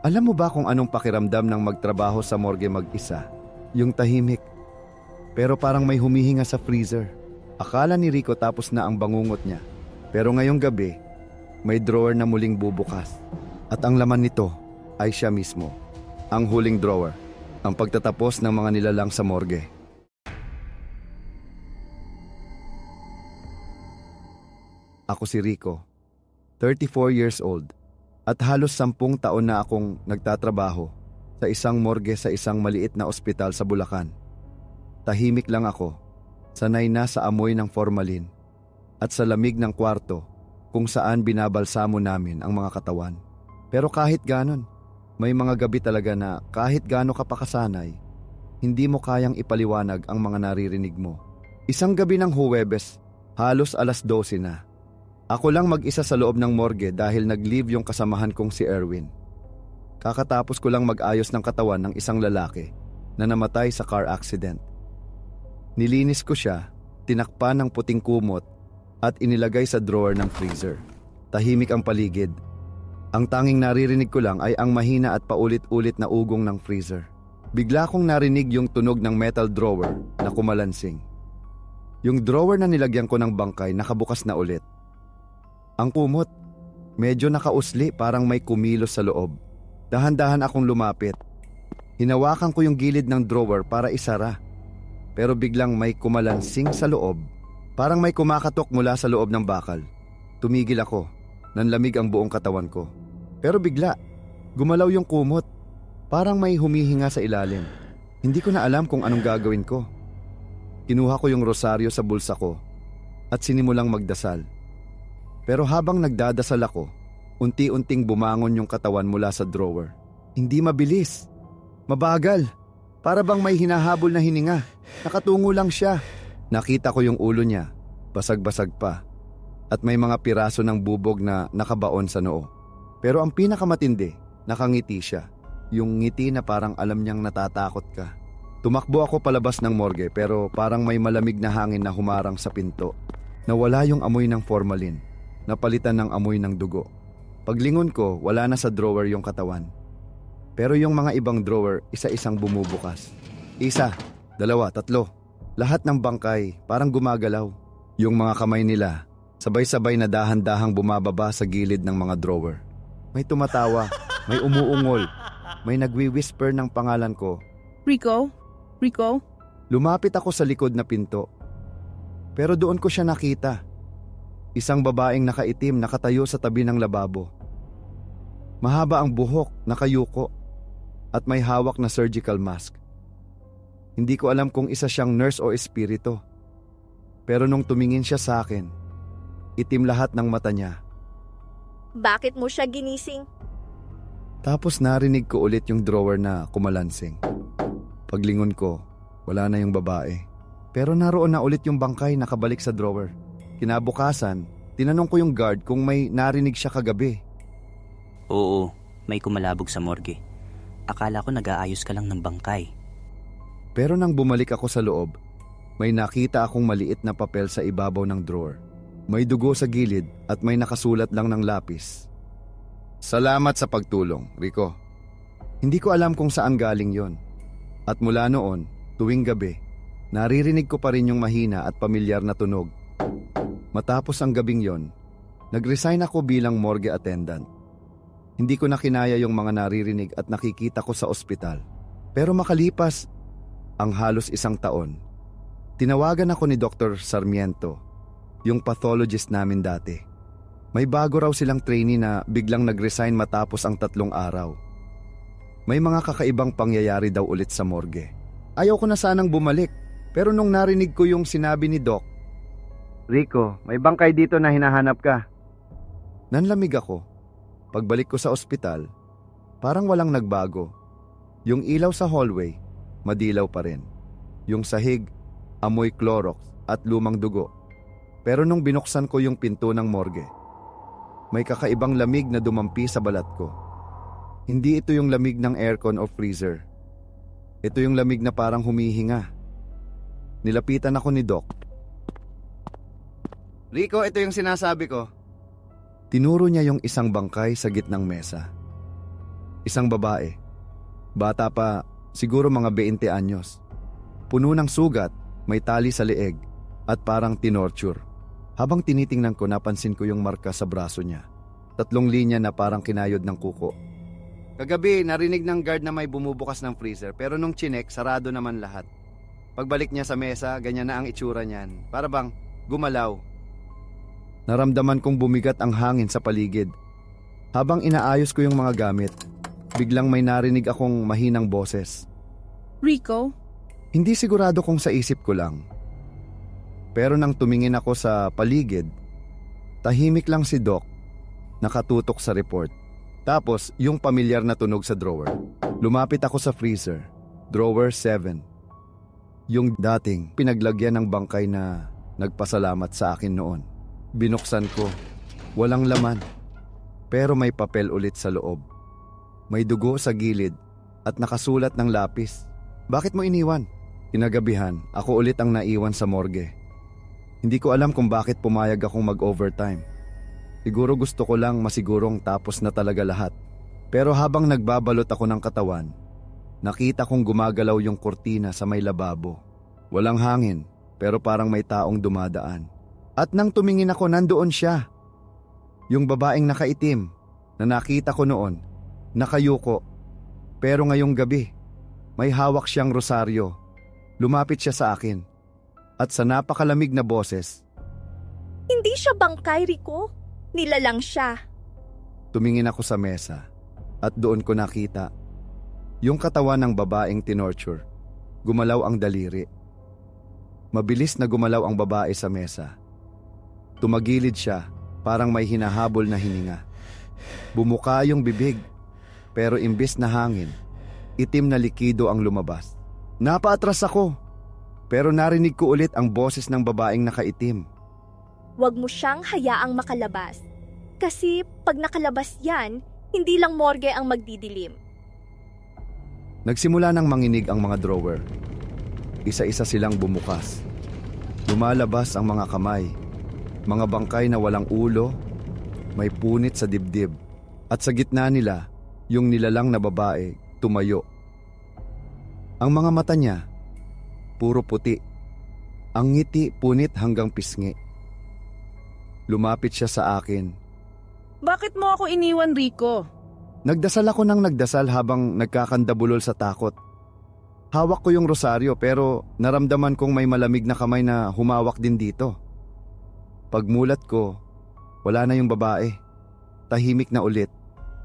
Alam mo ba kung anong pakiramdam ng magtrabaho sa morgue mag-isa? Yung tahimik. Pero parang may humihinga sa freezer. Akala ni Rico tapos na ang bangungot niya. Pero ngayong gabi, may drawer na muling bubukas. At ang laman nito ay siya mismo. Ang huling drawer. Ang pagtatapos ng mga nilalang sa morgue. Ako si Rico, 34 years old. At halos 10 taon na akong nagtatrabaho sa isang morgue sa isang maliit na ospital sa Bulacan. Tahimik lang ako, sanay na sa amoy ng formalin at sa lamig ng kwarto kung saan binabalsamo namin ang mga katawan. Pero kahit ganon, may mga gabi talaga na kahit gaano ka pa kasanay, hindi mo kayang ipaliwanag ang mga naririnig mo. Isang gabi ng Huwebes, halos 12:00 na. Ako lang mag-isa sa loob ng morgue dahil nag-leave yung kasamahan kong si Erwin. Kakatapos ko lang mag-ayos ng katawan ng isang lalaki na namatay sa car accident. Nilinis ko siya, tinakpan ng puting kumot at inilagay sa drawer ng freezer. Tahimik ang paligid. Ang tanging naririnig ko lang ay ang mahina at paulit-ulit na ugong ng freezer. Bigla kong narinig yung tunog ng metal drawer na kumalansing. Yung drawer na nilagyan ko ng bangkay nakabukas na ulit. Ang kumot, medyo nakausli parang may kumilos sa loob. Dahan-dahan akong lumapit. Hinawakan ko yung gilid ng drawer para isara. Pero biglang may kumalansing sa loob. Parang may kumakatok mula sa loob ng bakal. Tumigil ako. Nanlamig ang buong katawan ko. Pero bigla, gumalaw yung kumot. Parang may humihinga sa ilalim. Hindi ko na alam kung anong gagawin ko. Kinuha ko yung rosaryo sa bulsa ko at sinimulang magdasal. Pero habang nagdadasal ako, unti-unting bumangon yung katawan mula sa drawer. Hindi mabilis. Mabagal. Para bang may hinahabol na hininga. Nakatungo lang siya. Nakita ko yung ulo niya. Basag-basag pa. At may mga piraso ng bubog na nakabaon sa noo. Pero ang pinakamatindi, nakangiti siya. Yung ngiti na parang alam niyang natatakot ka. Tumakbo ako palabas ng morgue pero parang may malamig na hangin na humarang sa pinto. Nawala yung amoy ng formalin. Napalitan ng amoy ng dugo. Paglingon ko, wala na sa drawer yung katawan. Pero yung mga ibang drawer, isa-isang bumubukas. 1, 2, 3. Lahat ng bangkay, parang gumagalaw. Yung mga kamay nila, sabay-sabay na dahan-dahang bumababa sa gilid ng mga drawer. May tumatawa, may umuungol, may nagwi-whisper ng pangalan ko. Rico? Rico? Lumapit ako sa likod na pinto. Pero doon ko siya nakita. Isang babaeng nakaitim nakatayo sa tabi ng lababo. Mahaba ang buhok, nakayuko, at may hawak na surgical mask. Hindi ko alam kung isa siyang nurse o espiritu. Pero nung tumingin siya sa akin, itim lahat ng mata niya. Bakit mo siya ginising? Tapos narinig ko ulit yung drawer na kumalansing. Paglingon ko, wala na yung babae. Pero naroon na ulit yung bangkay nakabalik sa drawer. Kinabukasan, tinanong ko yung guard kung may narinig siya kagabi. Oo, may kumalabog sa morgue. Akala ko nag-aayos ka lang ng bangkay. Pero nang bumalik ako sa loob, may nakita akong maliit na papel sa ibabaw ng drawer. May dugo sa gilid at may nakasulat lang ng lapis. Salamat sa pagtulong, Rico. Hindi ko alam kung saan galing yon. At mula noon, tuwing gabi, naririnig ko pa rin yung mahina at pamilyar na tunog. Matapos ang gabing yon, nag-resign ako bilang morgue attendant. Hindi ko na kinaya yung mga naririnig at nakikita ko sa ospital. Pero makalipas ang halos 1 taon, tinawagan ako ni Dr. Sarmiento, yung pathologist namin dati. May bago raw silang trainee na biglang nag-resign matapos ang 3 araw. May mga kakaibang pangyayari daw ulit sa morgue. Ayaw ko na sanang bumalik, pero nung narinig ko yung sinabi ni Doc, Rico, may bangkay dito na hinahanap ka. Nanlamig ako. Pagbalik ko sa ospital, parang walang nagbago. Yung ilaw sa hallway, madilaw pa rin. Yung sahig, amoy Clorox at lumang dugo. Pero nung binuksan ko yung pinto ng morgue, may kakaibang lamig na dumampi sa balat ko. Hindi ito yung lamig ng aircon o freezer. Ito yung lamig na parang humihinga. Nilapitan ako ni Doc. Rico, ito yung sinasabi ko. Tinuro niya yung isang bangkay sa gitnang mesa. Isang babae. Bata pa, siguro mga 20 anyos. Puno ng sugat, may tali sa leeg at parang tinorture. Habang tinitingnan ko, napansin ko yung marka sa braso niya. 3 linya na parang kinayod ng kuko. Kagabi, narinig ng guard na may bumubukas ng freezer pero nung chinek, sarado naman lahat. Pagbalik niya sa mesa, ganyan na ang itsura niyan. Para bang gumalaw. Naramdaman kong bumigat ang hangin sa paligid. Habang inaayos ko yung mga gamit, biglang may narinig akong mahinang boses. Rico? Hindi sigurado kung sa isip ko lang. Pero nang tumingin ako sa paligid, tahimik lang si Doc, nakatutok sa report. Tapos yung pamilyar na tunog sa drawer. Lumapit ako sa freezer, drawer 7. Yung dating pinaglagyan ng bangkay na nagpasalamat sa akin noon. Binuksan ko, walang laman. Pero may papel ulit sa loob. May dugo sa gilid at nakasulat ng lapis. Bakit mo iniwan? Kinagabihan, ako ulit ang naiwan sa morgue. Hindi ko alam kung bakit pumayag akong mag-overtime. Siguro gusto ko lang masigurong tapos na talaga lahat. Pero habang nagbabalot ako ng katawan, nakita kong gumagalaw yung kurtina sa may lababo. Walang hangin, pero parang may taong dumadaan. At nang tumingin ako, nandoon siya. Yung babaeng nakaitim na nakita ko noon, nakayuko. Pero ngayong gabi, may hawak siyang rosaryo. Lumapit siya sa akin. At sa napakalamig na boses, Hindi siya bangkay, Rico. Nilalang siya. tumingin ako sa mesa at doon ko nakita yung katawan ng babaeng tinorture. Gumalaw ang daliri. Mabilis na gumalaw ang babae sa mesa. Tumagilid siya, parang may hinahabol na hininga. Bumuka yung bibig, pero imbis na hangin, itim na likido ang lumabas. Napaatras ako, pero narinig ko ulit ang boses ng babaeng nakaitim. Huwag mo siyang hayaang makalabas. Kasi pag nakalabas yan, hindi lang morgue ang magdidilim. Nagsimula nang manginig ang mga drawer. Isa-isa silang bumukas. Lumalabas ang mga kamay. Mga bangkay na walang ulo, may punit sa dibdib. At sa gitna nila, yung nilalang na babae, tumayo. Ang mga mata niya, puro puti. Ang ngiti punit hanggang pisngi. Lumapit siya sa akin. Bakit mo ako iniwan, Rico? Nagdasal ako ng nagdasal habang nagkakandabulol sa takot. Hawak ko yung rosaryo pero naramdaman kong may malamig na kamay na humawak din dito. Pagmulat ko, wala na yung babae. Tahimik na ulit.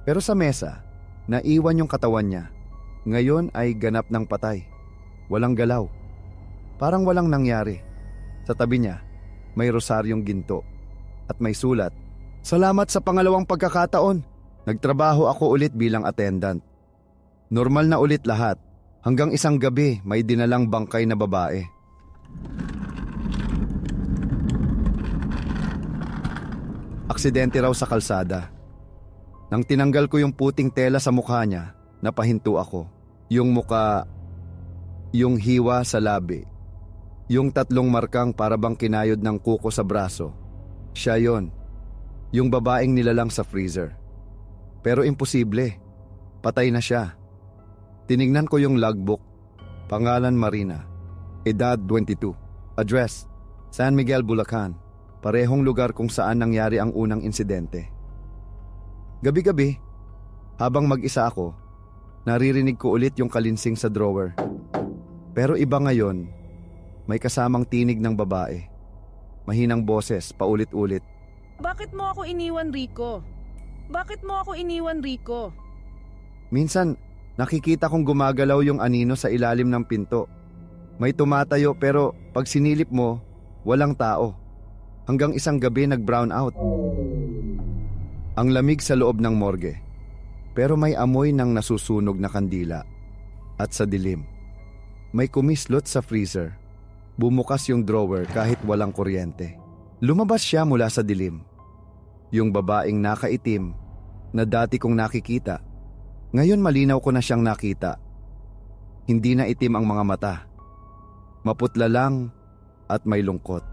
Pero sa mesa, naiwan yung katawan niya. Ngayon ay ganap ng patay. Walang galaw. Parang walang nangyari. Sa tabi niya, may rosaryong ginto. At may sulat, "Salamat sa pangalawang pagkakataon. Nagtrabaho ako ulit bilang attendant." Normal na ulit lahat. Hanggang isang gabi may dinalang bangkay na babae. Aksidente raw sa kalsada. Nang tinanggal ko yung puting tela sa mukha niya, napahinto ako. Yung muka, yung hiwa sa labi, yung 3 markang parabang kinayod ng kuko sa braso. Siya yon, yung babaeng nilalang sa freezer. Pero imposible, patay na siya. Tinignan ko yung logbook, pangalan Marina, edad 22, address San Miguel, Bulacan, parehong lugar kung saan nangyari ang unang insidente. Gabi-gabi, habang mag-isa ako, naririnig ko ulit yung kalinsing sa drawer. Pero iba ngayon, may kasamang tinig ng babae. Mahinang boses, paulit-ulit. Bakit mo ako iniwan, Rico? Bakit mo ako iniwan, Rico? Minsan, nakikita kong gumagalaw yung anino sa ilalim ng pinto. May tumatayo pero pag sinilip mo, walang tao. Hanggang isang gabi nag-brown out. Ang lamig sa loob ng morgue. Pero may amoy ng nasusunog na kandila. At sa dilim, may kumislot sa freezer. Bumukas yung drawer kahit walang kuryente. Lumabas siya mula sa dilim. Yung babaeng nakaitim na dati kong nakikita. Ngayon malinaw ko na siyang nakita. Hindi na itim ang mga mata. Maputla lang at may lungkot.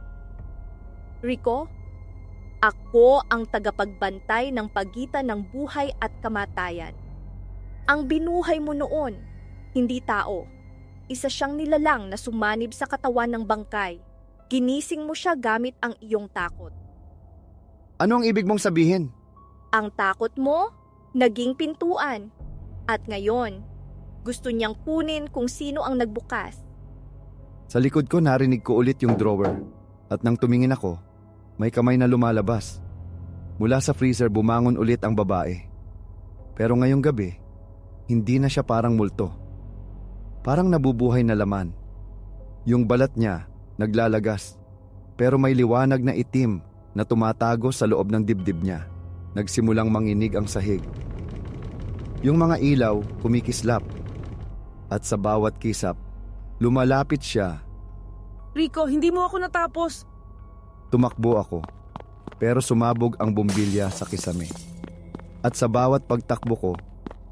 Rico, ako ang tagapagbantay ng pagitan ng buhay at kamatayan. Ang binuhay mo noon, hindi tao. Isa siyang nilalang na sumanib sa katawan ng bangkay. Ginising mo siya gamit ang iyong takot. Ano ang ibig mong sabihin? Ang takot mo, naging pintuan. At ngayon, gusto niyang kunin kung sino ang nagbukas. Sa likod ko narinig ko ulit yung drawer. At nang tumingin ako, may kamay na lumalabas. Mula sa freezer bumangon ulit ang babae. Pero ngayong gabi, hindi na siya parang multo. Parang nabubuhay na laman. Yung balat niya naglalagas, pero may liwanag na itim na tumatago sa loob ng dibdib niya. Nagsimulang manginig ang sahig. Yung mga ilaw kumikislap. At sa bawat kisap, lumalapit siya. Rico, hindi mo ako natapos. Tumakbo ako, pero sumabog ang bumbilya sa kisame. At sa bawat pagtakbo ko,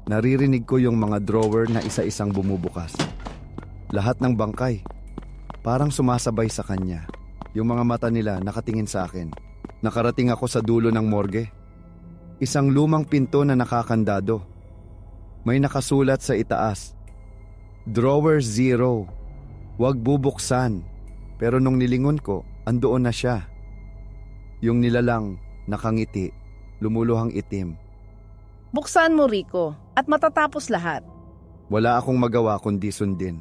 naririnig ko yung mga drawer na isa-isang bumubukas. Lahat ng bangkay, parang sumasabay sa kanya. Yung mga mata nila nakatingin sa akin. Nakarating ako sa dulo ng morgue. Isang lumang pinto na nakakandado. May nakasulat sa itaas, Drawer 0. Huwag bubuksan. Pero nung nilingon ko, andoon na siya. Yung nilalang, nakangiti, lumuluhang itim. Buksan mo, Rico, at matatapos lahat. Wala akong magawa kundi sundin.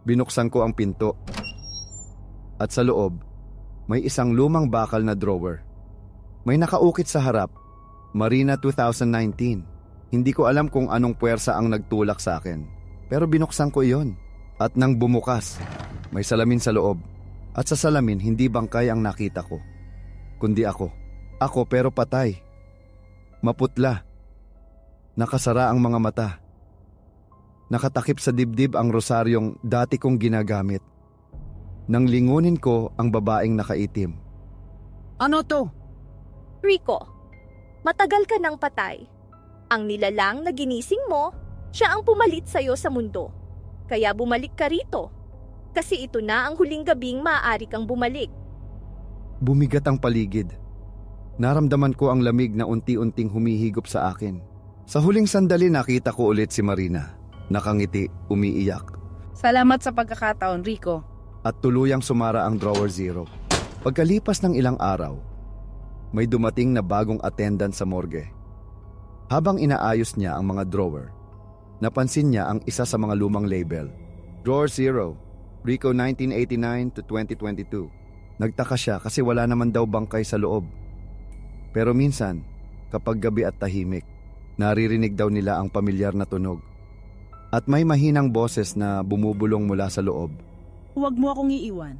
Binuksan ko ang pinto. At sa loob, may isang lumang bakal na drawer. May nakaukit sa harap, Marina 2019. Hindi ko alam kung anong puwersa ang nagtulak sa akin. Pero binuksan ko iyon. At nang bumukas, may salamin sa loob. At sa salamin, hindi bangkay ang nakita ko, kundi ako. Ako pero patay. Maputla. Nakasara ang mga mata. Nakatakip sa dibdib ang rosaryong dati kong ginagamit. Nang lingunin ko ang babaeng nakaitim. Ano to? Rico, matagal ka nang patay. Ang nilalang na ginising mo, siya ang pumalit sa'yo sa mundo. Kaya bumalik ka rito. Kasi ito na ang huling gabing maaari kang bumalik. Bumigat ang paligid. Naramdaman ko ang lamig na unti-unting humihigop sa akin. Sa huling sandali nakita ko ulit si Marina. Nakangiti, umiiyak. Salamat sa pagkakataon, Rico. At tuluyang sumara ang drawer 0. Pagkalipas ng ilang araw, may dumating na bagong attendant sa morgue. Habang inaayos niya ang mga drawer, napansin niya ang isa sa mga lumang label. Drawer 0, Rico 1989 to 2022. Nagtaka siya kasi wala naman daw bangkay sa loob. Pero minsan, kapag gabi at tahimik, naririnig daw nila ang pamilyar na tunog. At may mahinang boses na bumubulong mula sa loob. Huwag mo akong iiwan.